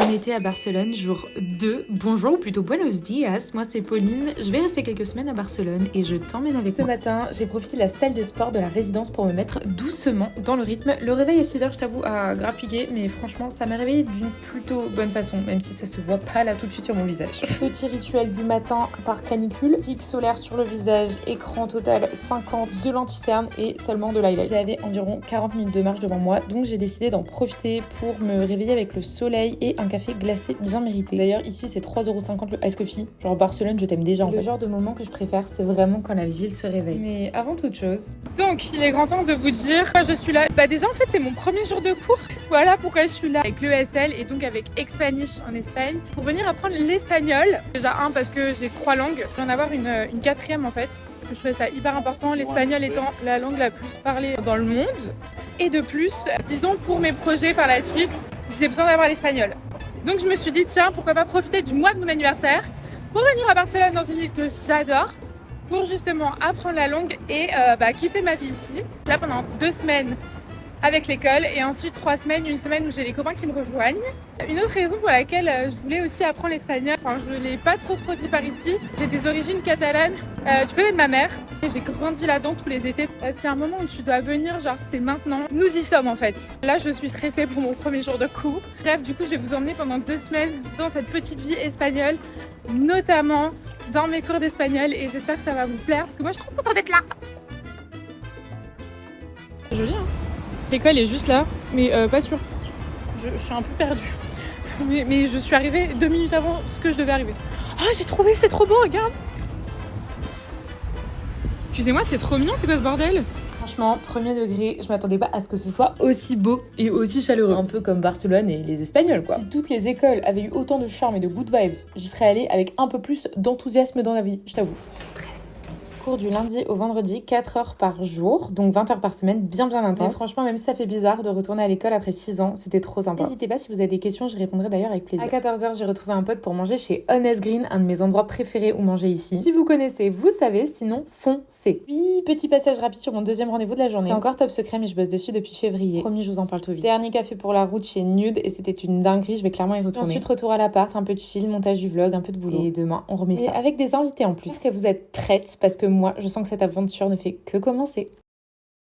Un été à Barcelone, jour 2. Bonjour ou plutôt buenos dias, moi c'est Pauline. Je vais rester quelques semaines à Barcelone et je t'emmène avec moi. Ce matin, j'ai profité de la salle de sport de la résidence pour me mettre doucement dans le rythme. Le réveil à 6h, je t'avoue, a grave piqué, mais franchement, ça m'a réveillée d'une plutôt bonne façon, même si ça se voit pas là tout de suite sur mon visage. Petit rituel du matin par canicule, stick solaire sur le visage, écran total 50, de l'anti-cerne et seulement de l'highlight. J'avais environ 40 minutes de marche devant moi, donc j'ai décidé d'en profiter pour me réveiller avec le soleil et un café glacé bien mérité. D'ailleurs, ici, c'est 3,50€ le Ice Coffee. Genre Barcelone, je t'aime déjà en fait. Le genre de moment que je préfère, c'est vraiment quand la ville se réveille. Mais avant toute chose... Donc, il est grand temps de vous dire que je suis là. Déjà, en fait, c'est mon premier jour de cours. Voilà pourquoi je suis là avec l'ESL et donc avec Expanish en Espagne pour venir apprendre l'espagnol. Déjà, parce que j'ai 3 langues. Je vais en avoir une quatrième en fait. Parce que je trouvais ça hyper important, l'espagnol étant la langue la plus parlée dans le monde. Et de plus, disons pour mes projets par la suite, j'ai besoin d'avoir l'espagnol. Donc je me suis dit, tiens, pourquoi pas profiter du mois de mon anniversaire pour venir à Barcelone dans une ville que j'adore, pour justement apprendre la langue et kiffer ma vie ici. Là pendant 2 semaines avec l'école et ensuite 3 semaines, une semaine où j'ai les copains qui me rejoignent. Une autre raison pour laquelle je voulais aussi apprendre l'espagnol, je ne l'ai pas trop dit par ici, j'ai des origines catalanes, tu connais de ma mère, j'ai grandi là-dedans tous les étés. C'est un moment où tu dois venir, genre c'est maintenant, nous y sommes en fait. Là je suis stressée pour mon premier jour de cours. Bref, du coup je vais vous emmener pendant 2 semaines dans cette petite vie espagnole, notamment dans mes cours d'espagnol et j'espère que ça va vous plaire parce que moi je suis trop contente d'être là. C'est joli hein. L'école est juste là, mais pas sûr. Je suis un peu perdue. Mais je suis arrivée 2 minutes avant ce que je devais arriver. Ah, j'ai trouvé, c'est trop beau, regarde. Excusez-moi, c'est trop mignon, c'est quoi ce bordel? Franchement, premier degré, je m'attendais pas à ce que ce soit aussi beau et aussi chaleureux. Un peu comme Barcelone et les Espagnols, quoi. Si toutes les écoles avaient eu autant de charme et de good vibes, j'y serais allée avec un peu plus d'enthousiasme dans la vie, je t'avoue. Je stresse. Cours du lundi au vendredi, 4 heures par jour, donc 20 heures par semaine, bien intense. Mais franchement, même si ça fait bizarre de retourner à l'école après 6 ans, c'était trop sympa. N'hésitez pas si vous avez des questions, je répondrai d'ailleurs avec plaisir. À 14h, j'ai retrouvé un pote pour manger chez Honest Green, un de mes endroits préférés où manger ici. Si vous connaissez, vous savez, sinon foncez. Oui, petit passage rapide sur mon deuxième rendez-vous de la journée. C'est encore top secret, mais je bosse dessus depuis février. Promis, je vous en parle tout vite. Dernier café pour la route chez Nude et c'était une dinguerie, je vais clairement y retourner. Ensuite, retour à l'appart, un peu de chill, montage du vlog, un peu de boulot. Et demain, on remet ça. Avec des invités en plus. Est-ce que vous êtes prêtes? Parce que moi, je sens que cette aventure ne fait que commencer.